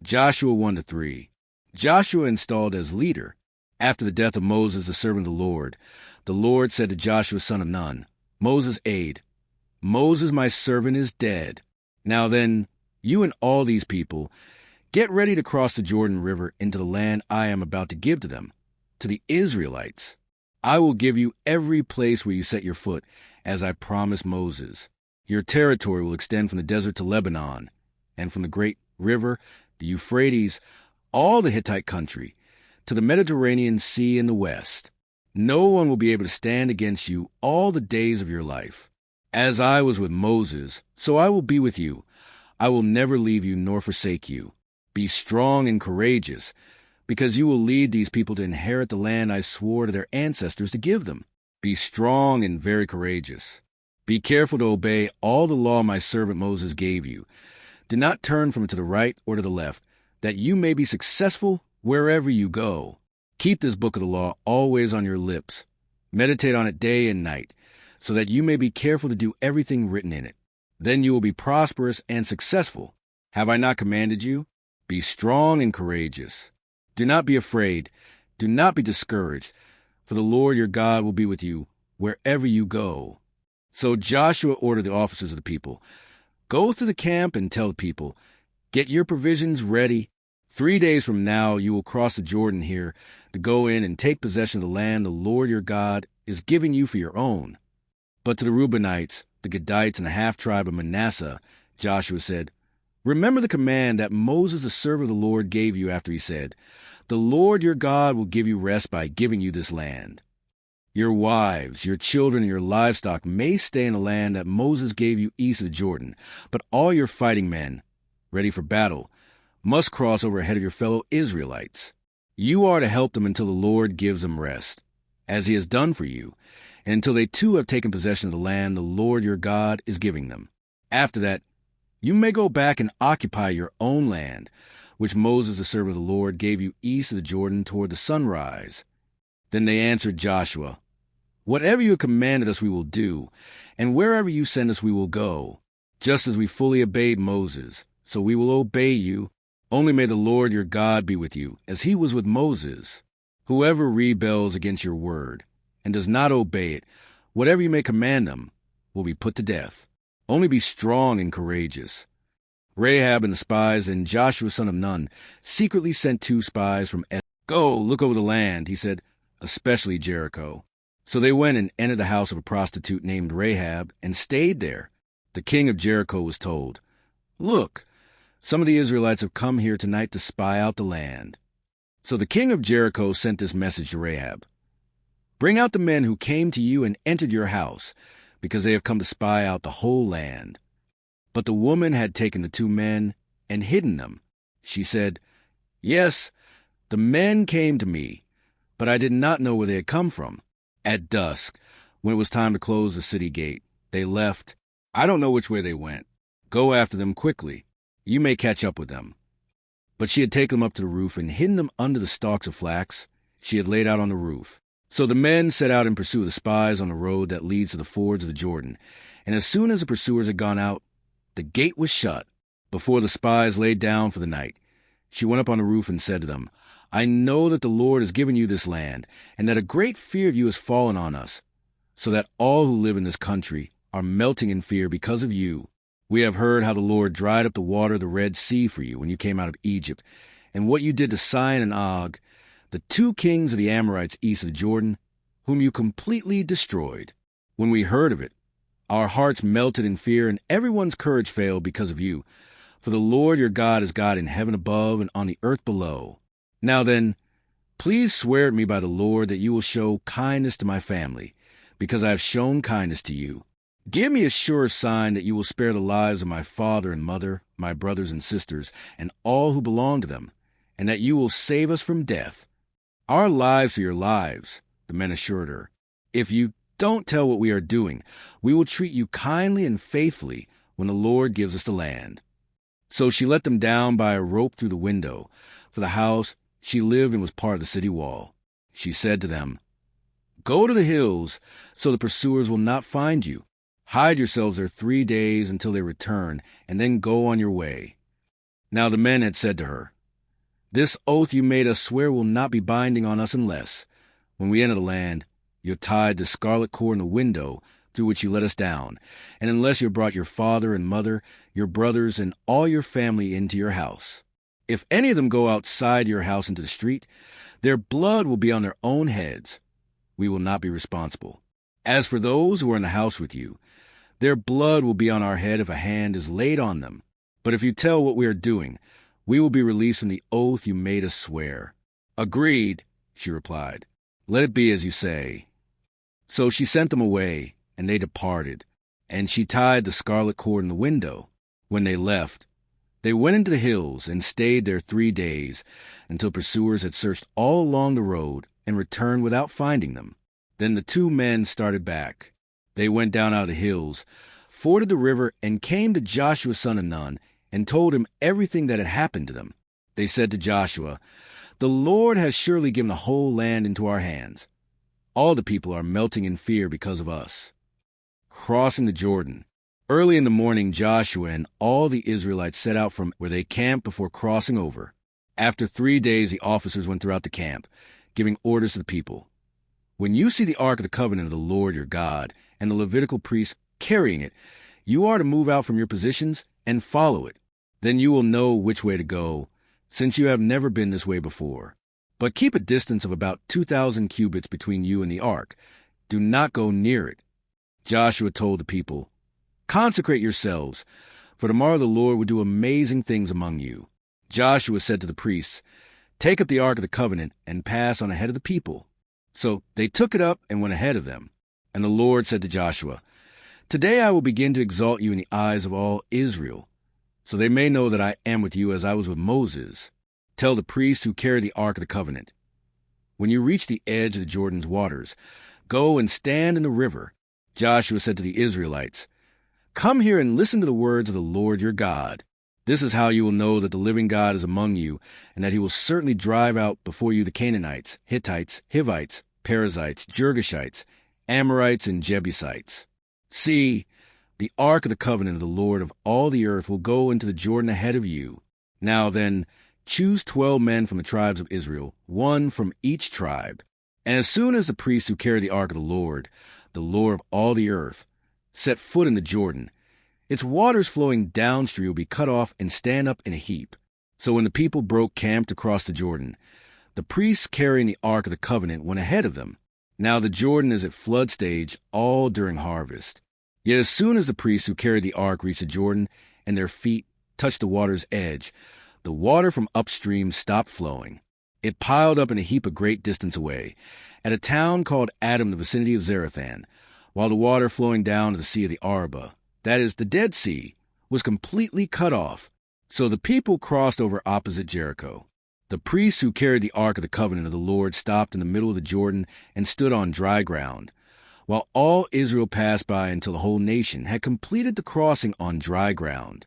Joshua 1-3. Joshua installed as leader. After the death of Moses, the servant of the Lord said to Joshua son of Nun, Moses' aide, Moses my servant is dead. Now then, you and all these people, get ready to cross the Jordan River into the land I am about to give to them, to the Israelites. I will give you every place where you set your foot, as I promised Moses. Your territory will extend from the desert to Lebanon, and from the great river, the Euphrates, all the Hittite country, to the Mediterranean Sea in the west. No one will be able to stand against you all the days of your life. As I was with Moses, so I will be with you. I will never leave you nor forsake you. Be strong and courageous, because you will lead these people to inherit the land I swore to their ancestors to give them. Be strong and very courageous. Be careful to obey all the law my servant Moses gave you. Do not turn from it to the right or to the left, that you may be successful wherever you go. Keep this book of the law always on your lips. Meditate on it day and night, so that you may be careful to do everything written in it. Then you will be prosperous and successful. Have I not commanded you? Be strong and courageous. Do not be afraid. Do not be discouraged, for the Lord your God will be with you wherever you go. So Joshua ordered the officers of the people, Go through the camp and tell the people, Get your provisions ready. 3 days from now you will cross the Jordan here to go in and take possession of the land the Lord your God is giving you for your own. But to the Reubenites, the Gadites, and the half-tribe of Manasseh, Joshua said, Remember the command that Moses the servant of the Lord gave you after he said, The Lord your God will give you rest by giving you this land. Your wives, your children, and your livestock may stay in the land that Moses gave you east of the Jordan, but all your fighting men, ready for battle, must cross over ahead of your fellow Israelites. You are to help them until the Lord gives them rest, as he has done for you, and until they too have taken possession of the land the Lord your God is giving them. After that, you may go back and occupy your own land, which Moses the servant of the Lord gave you east of the Jordan toward the sunrise. Then they answered Joshua, Whatever you have commanded us we will do, and wherever you send us we will go, just as we fully obeyed Moses. So we will obey you. Only may the Lord your God be with you, as he was with Moses. Whoever rebels against your word, and does not obey it, whatever you may command them, will be put to death. Only be strong and courageous. Rahab and the spies and Joshua son of Nun secretly sent 2 spies from Go, look over the land, he said, especially Jericho. So they went and entered the house of a prostitute named Rahab and stayed there. The king of Jericho was told, Look, some of the Israelites have come here tonight to spy out the land. So the king of Jericho sent this message to Rahab, Bring out the men who came to you and entered your house, because they have come to spy out the whole land. But the woman had taken the 2 men and hidden them. She said, Yes, the men came to me, but I did not know where they had come from. At dusk, when it was time to close the city gate, they left. I don't know which way they went. Go after them quickly. You may catch up with them. But she had taken them up to the roof and hidden them under the stalks of flax she had laid out on the roof. So the men set out in pursuit of the spies on the road that leads to the fords of the Jordan. And as soon as the pursuers had gone out, the gate was shut. Before the spies laid down for the night, she went up on the roof and said to them, I know that the Lord has given you this land, and that a great fear of you has fallen on us, so that all who live in this country are melting in fear because of you. We have heard how the Lord dried up the water of the Red Sea for you when you came out of Egypt, and what you did to Sihon and Og, the 2 kings of the Amorites east of the Jordan, whom you completely destroyed. When we heard of it, our hearts melted in fear, and everyone's courage failed because of you. For the Lord your God is God in heaven above and on the earth below. Now then, please swear to me by the Lord that you will show kindness to my family, because I have shown kindness to you. Give me a sure sign that you will spare the lives of my father and mother, my brothers and sisters, and all who belong to them, and that you will save us from death. Our lives are your lives, the men assured her. If you don't tell what we are doing, we will treat you kindly and faithfully when the Lord gives us the land. So she let them down by a rope through the window, for the house she lived in was part of the city wall. She said to them, Go to the hills, so the pursuers will not find you. Hide yourselves there 3 days until they return, and then go on your way. Now the men had said to her, This oath you made us swear will not be binding on us unless, when we enter the land, you're tied the scarlet cord in the window through which you let us down, and unless you brought your father and mother, your brothers, and all your family into your house. If any of them go outside your house into the street, their blood will be on their own heads. We will not be responsible. As for those who are in the house with you, their blood will be on our head if a hand is laid on them. But if you tell what we are doing, we will be released from the oath you made us swear." "Agreed," she replied. "Let it be as you say." So she sent them away, and they departed, and she tied the scarlet cord in the window. When they left, they went into the hills and stayed there 3 days, until pursuers had searched all along the road and returned without finding them. Then the 2 men started back. They went down out of the hills, forded the river, and came to Joshua son of Nun, and told him everything that had happened to them. They said to Joshua, "The Lord has surely given the whole land into our hands. All the people are melting in fear because of us." Crossing the Jordan. Early in the morning, Joshua and all the Israelites set out from where they camped before crossing over. After 3 days, the officers went throughout the camp, giving orders to the people. "When you see the Ark of the Covenant of the Lord your God and the Levitical priests carrying it, you are to move out from your positions and follow it. Then you will know which way to go, since you have never been this way before. But keep a distance of about 2,000 cubits between you and the ark. Do not go near it." Joshua told the people, "Consecrate yourselves, for tomorrow the Lord will do amazing things among you." Joshua said to the priests, "Take up the Ark of the Covenant and pass on ahead of the people." So they took it up and went ahead of them. And the Lord said to Joshua, "Today I will begin to exalt you in the eyes of all Israel, so they may know that I am with you as I was with Moses. Tell the priests who carry the Ark of the Covenant, when you reach the edge of the Jordan's waters, go and stand in the river." Joshua said to the Israelites, "Come here and listen to the words of the Lord your God. This is how you will know that the living God is among you, and that he will certainly drive out before you the Canaanites, Hittites, Hivites, Perizzites, Girgashites, Amorites, and Jebusites. See, the Ark of the Covenant of the Lord of all the earth will go into the Jordan ahead of you. Now then, choose 12 men from the tribes of Israel, 1 from each tribe. And as soon as the priests who carry the Ark of the Lord of all the earth, set foot in the Jordan, its waters flowing downstream will be cut off and stand up in a heap." So when the people broke camp to cross the Jordan, the priests carrying the Ark of the Covenant went ahead of them. Now the Jordan is at flood stage all during harvest. Yet as soon as the priests who carried the ark reached the Jordan and their feet touched the water's edge, the water from upstream stopped flowing. It piled up in a heap a great distance away, at a town called Adam in the vicinity of Zarethan, while the water flowing down to the Sea of the Araba, that is, the Dead Sea, was completely cut off. So the people crossed over opposite Jericho. The priests who carried the Ark of the Covenant of the Lord stopped in the middle of the Jordan and stood on dry ground, while all Israel passed by until the whole nation had completed the crossing on dry ground.